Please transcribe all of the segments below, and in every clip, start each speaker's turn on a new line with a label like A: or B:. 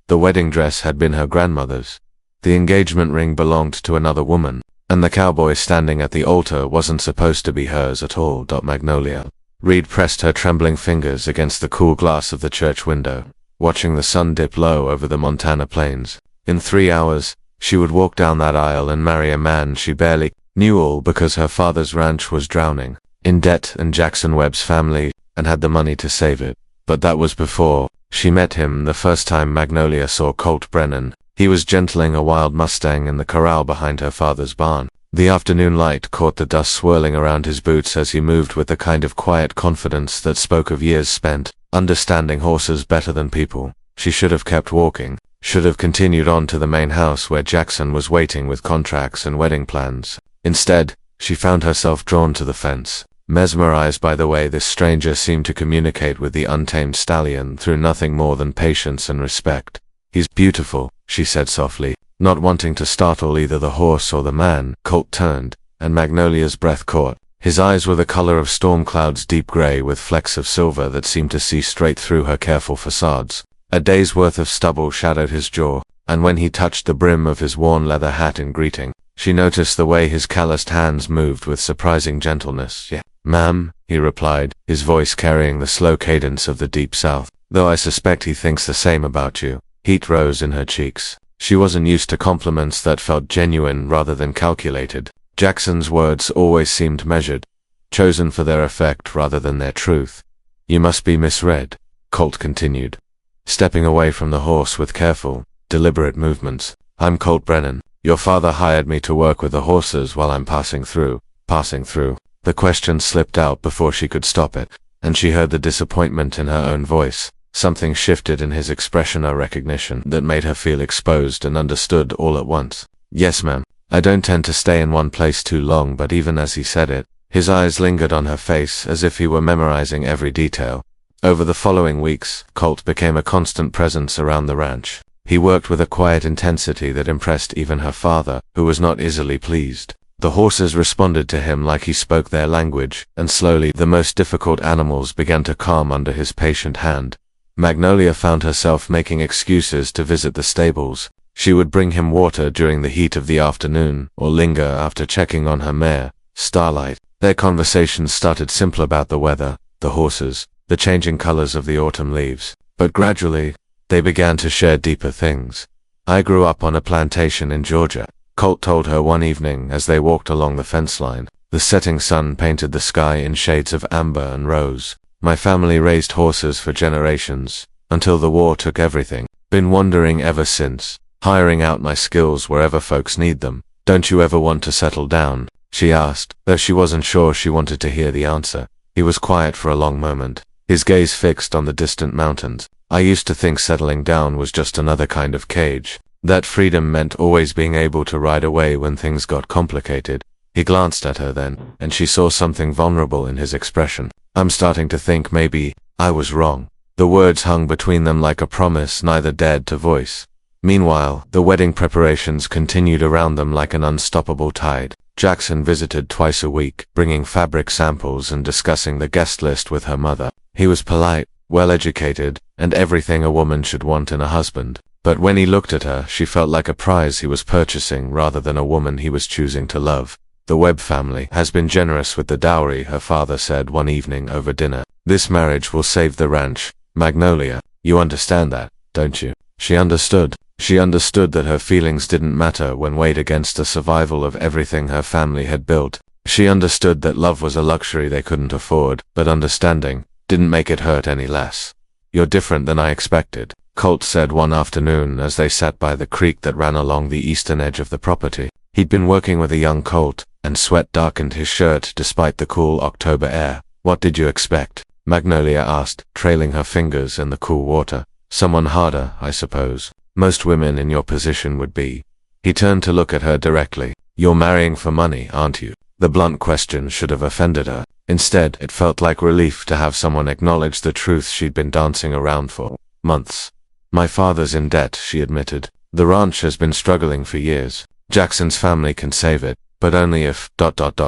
A: The wedding dress had been her grandmother's. The engagement ring belonged to another woman, and the cowboy standing at the altar wasn't supposed to be hers at all. Magnolia. Reed pressed her trembling fingers against the cool glass of the church window, watching the sun dip low over the Montana plains. In 3 hours, she would walk down that aisle and marry a man she barely knew, all because her father's ranch was drowning in debt and Jackson Webb's family and had the money to save it. But that was before she met him the first time Magnolia saw Colt Brennan. He was gentling a wild Mustang in the corral behind her father's barn. The afternoon light caught the dust swirling around his boots as he moved with the kind of quiet confidence that spoke of years spent understanding horses better than people. She should have kept walking, should have continued on to the main house where Jackson was waiting with contracts and wedding plans. Instead, she found herself drawn to the fence, mesmerized by the way this stranger seemed to communicate with the untamed stallion through nothing more than patience and respect. "He's beautiful," she said softly, not wanting to startle either the horse or the man. Colt turned, and Magnolia's breath caught. His eyes were the color of storm clouds, deep gray with flecks of silver that seemed to see straight through her careful facades. A day's worth of stubble shadowed his jaw, and when he touched the brim of his worn leather hat in greeting, she noticed the way his calloused hands moved with surprising gentleness. "Yeah, ma'am," he replied, his voice carrying the slow cadence of the deep south. "Though I suspect he thinks the same about you." Heat rose in her cheeks. She wasn't used to compliments that felt genuine rather than calculated. Jackson's words always seemed measured, chosen for their effect rather than their truth. "You must be misread," Colt continued, stepping away from the horse with careful, deliberate movements. "I'm Colt Brennan. Your father hired me to work with the horses while I'm passing through." Passing through. The question slipped out before she could stop it, and she heard the disappointment in her own voice. Something shifted in his expression, a recognition that made her feel exposed and understood all at once. "Yes, ma'am. I don't tend to stay in one place too long," but even as he said it, his eyes lingered on her face as if he were memorizing every detail. Over the following weeks, Colt became a constant presence around the ranch. He worked with a quiet intensity that impressed even her father, who was not easily pleased. The horses responded to him like he spoke their language, and slowly the most difficult animals began to calm under his patient hand. Magnolia found herself making excuses to visit the stables. She would bring him water during the heat of the afternoon, or linger after checking on her mare, Starlight. Their conversations started simple about the weather, the horses, the changing colors of the autumn leaves. But gradually, they began to share deeper things. "I grew up on a plantation in Georgia," Colt told her one evening as they walked along the fence line. The setting sun painted the sky in shades of amber and rose. "My family raised horses for generations, until the war took everything. Been wandering ever since, hiring out my skills wherever folks need them." "Don't you ever want to settle down?" she asked, though she wasn't sure she wanted to hear the answer. He was quiet for a long moment, his gaze fixed on the distant mountains. "I used to think settling down was just another kind of cage. That freedom meant always being able to ride away when things got complicated." He glanced at her then, and she saw something vulnerable in his expression. "I'm starting to think maybe I was wrong." The words hung between them like a promise neither dared to voice. Meanwhile, the wedding preparations continued around them like an unstoppable tide. Jackson visited twice a week, bringing fabric samples and discussing the guest list with her mother. He was polite, well-educated, and everything a woman should want in a husband. But when he looked at her, she felt like a prize he was purchasing rather than a woman he was choosing to love. "The Webb family has been generous with the dowry," her father said one evening over dinner. "This marriage will save the ranch. Magnolia, you understand that, don't you?" She understood. She understood that her feelings didn't matter when weighed against the survival of everything her family had built. She understood that love was a luxury they couldn't afford, but understanding didn't make it hurt any less. "You're different than I expected," Colt said one afternoon as they sat by the creek that ran along the eastern edge of the property. He'd been working with a young colt, and sweat darkened his shirt despite the cool October air. "What did you expect?" Magnolia asked, trailing her fingers in the cool water. "Someone harder, I suppose. Most women in your position would be." He turned to look at her directly. "You're marrying for money, aren't you?" The blunt question should have offended her. Instead, it felt like relief to have someone acknowledge the truth she'd been dancing around for months. "My father's in debt," she admitted. "The ranch has been struggling for years. Jackson's family can save it, but only if...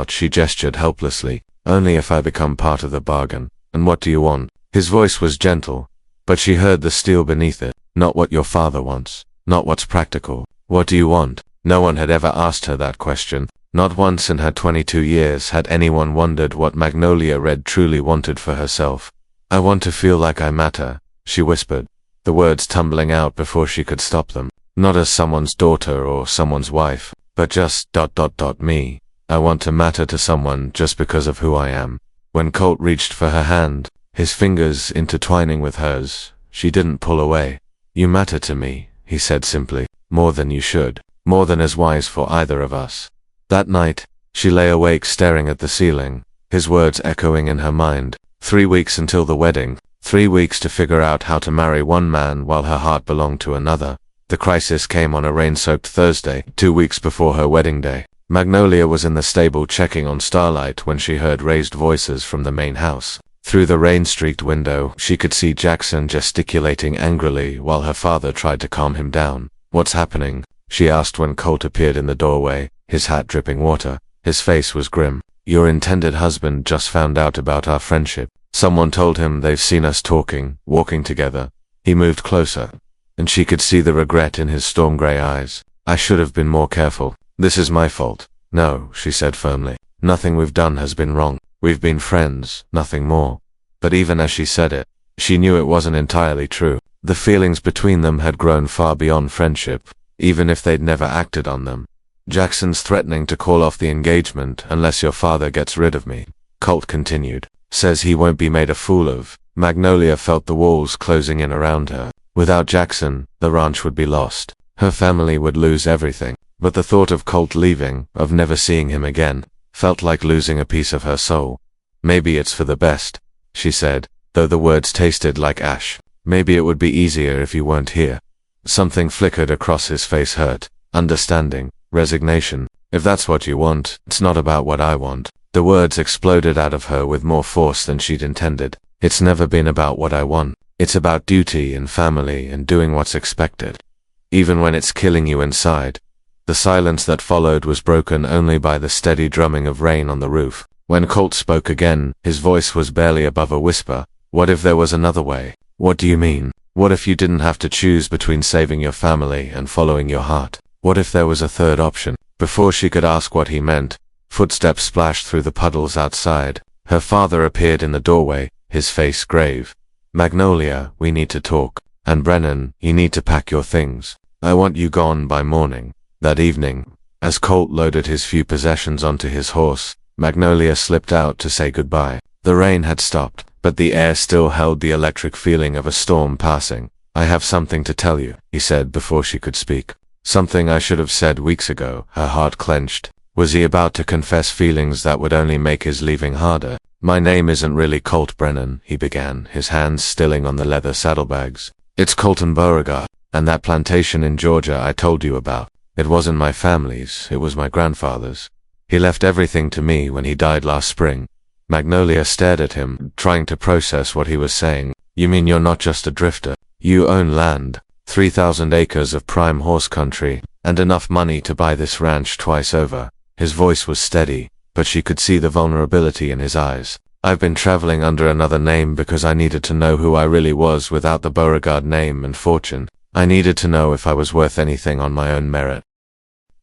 A: She gestured helplessly. "Only if I become part of the bargain." "And what do you want?" His voice was gentle, but she heard the steel beneath it. Not what your father wants. Not what's practical. What do you want? No one had ever asked her that question. Not once in her 22 years had anyone wondered what Magnolia Red truly wanted for herself. I want to feel like I matter, she whispered, the words tumbling out before she could stop them. Not as someone's daughter or someone's wife, but just ... me. I want to matter to someone just because of who I am. When Colt reached for her hand, his fingers intertwining with hers, she didn't pull away. You matter to me, he said simply, more than you should, more than is wise for either of us. That night, she lay awake staring at the ceiling, his words echoing in her mind. 3 weeks until the wedding, 3 weeks to figure out how to marry one man while her heart belonged to another. The crisis came on a rain-soaked Thursday, 2 weeks before her wedding day. Magnolia was in the stable checking on Starlight when she heard raised voices from the main house. Through the rain-streaked window, she could see Jackson gesticulating angrily while her father tried to calm him down. What's happening? She asked when Colt appeared in the doorway, his hat dripping water. His face was grim. Your intended husband just found out about our friendship. Someone told him they've seen us talking, walking together. He moved closer, and she could see the regret in his storm-gray eyes. I should have been more careful. This is my fault. No, she said firmly. Nothing we've done has been wrong. We've been friends, nothing more. But even as she said it, she knew it wasn't entirely true. The feelings between them had grown far beyond friendship, even if they'd never acted on them. Jackson's threatening to call off the engagement unless your father gets rid of me, Colt continued. Says he won't be made a fool of. Magnolia felt the walls closing in around her. Without Jackson, the ranch would be lost. Her family would lose everything. But the thought of Colt leaving, of never seeing him again, felt like losing a piece of her soul. Maybe it's for the best, she said, though the words tasted like ash. Maybe it would be easier if you weren't here. Something flickered across his face, hurt, understanding, resignation. If that's what you want, it's not about what I want. The words exploded out of her with more force than she'd intended. It's never been about what I want. It's about duty and family and doing what's expected. Even when it's killing you inside. The silence that followed was broken only by the steady drumming of rain on the roof. When Colt spoke again, his voice was barely above a whisper. What if there was another way? What do you mean? What if you didn't have to choose between saving your family and following your heart? What if there was a third option? Before she could ask what he meant, footsteps splashed through the puddles outside. Her father appeared in the doorway, his face grave. Magnolia, we need to talk. And Brennan, you need to pack your things. I want you gone by morning. That evening, as Colt loaded his few possessions onto his horse, Magnolia slipped out to say goodbye. The rain had stopped, but the air still held the electric feeling of a storm passing. I have something to tell you, he said before she could speak. Something I should have said weeks ago. Her heart clenched. Was he about to confess feelings that would only make his leaving harder? My name isn't really Colt Brennan, he began, his hands stilling on the leather saddlebags. It's Colton Beauregard, and that plantation in Georgia I told you about. It wasn't my family's, it was my grandfather's. He left everything to me when he died last spring. Magnolia stared at him, trying to process what he was saying. You mean you're not just a drifter? You own land, 3,000 acres of prime horse country, and enough money to buy this ranch twice over. His voice was steady, but she could see the vulnerability in his eyes. I've been traveling under another name because I needed to know who I really was without the Beauregard name and fortune. I needed to know if I was worth anything on my own merit.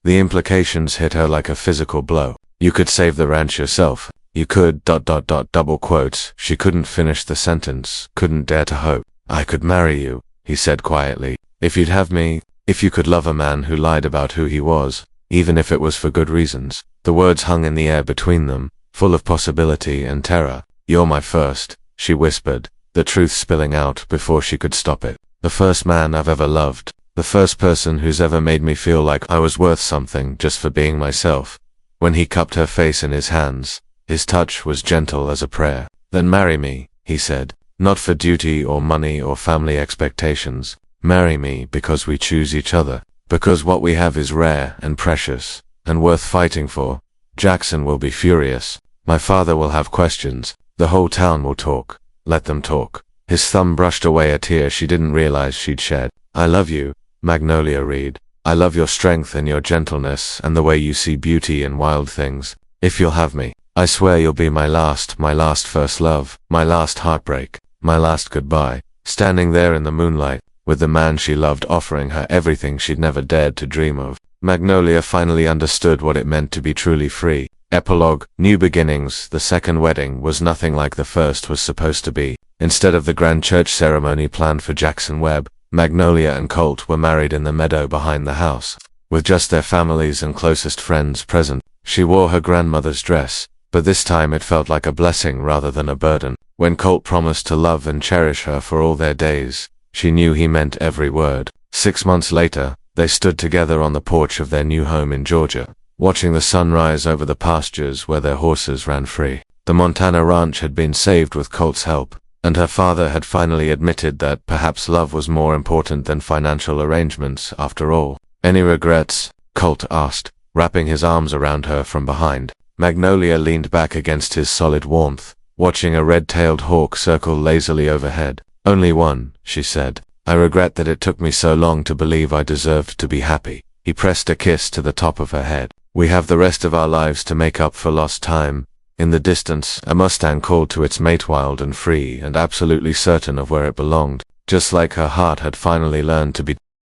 A: The implications hit her like a physical blow. You could save the ranch yourself. You could ... double quotes. She couldn't finish the sentence, couldn't dare to hope. I could marry you, he said quietly. If you'd have me, if you could love a man who lied about who he was, even if it was for good reasons. The words hung in the air between them, full of possibility and terror. You're my first, she whispered, the truth spilling out before she could stop it. The first man I've ever loved. The first person who's ever made me feel like I was worth something just for being myself. When he cupped her face in his hands, his touch was gentle as a prayer. Then marry me, he said, not for duty or money or family expectations. Marry me because we choose each other. Because what we have is rare and precious, and worth fighting for. Jackson will be furious. My father will have questions. The whole town will talk. Let them talk. His thumb brushed away a tear she didn't realize she'd shed. I love you, Magnolia Reed. I love your strength and your gentleness and the way you see beauty in wild things. If you'll have me, I swear you'll be my last first love, my last heartbreak, my last goodbye. Standing there in the moonlight, with the man she loved offering her everything she'd never dared to dream of. Magnolia finally understood what it meant to be truly free. Epilogue, New Beginnings. The second wedding was nothing like the first was supposed to be. Instead of the grand church ceremony planned for Jackson Webb, Magnolia and Colt were married in the meadow behind the house, with just their families and closest friends present. She wore her grandmother's dress, but this time it felt like a blessing rather than a burden. When Colt promised to love and cherish her for all their days, she knew he meant every word. 6 months later, they stood together on the porch of their new home in Georgia, watching the sun rise over the pastures where their horses ran free. The Montana ranch had been saved with Colt's help, and her father had finally admitted that perhaps love was more important than financial arrangements after all. Any regrets? Colt asked, wrapping his arms around her from behind. Magnolia leaned back against his solid warmth, watching a red-tailed hawk circle lazily overhead. Only one, she said. I regret that it took me so long to believe I deserved to be happy. He pressed a kiss to the top of her head. We have the rest of our lives to make up for lost time. In the distance, a Mustang called to its mate, wild and free and absolutely certain of where it belonged, just like her heart had finally learned to be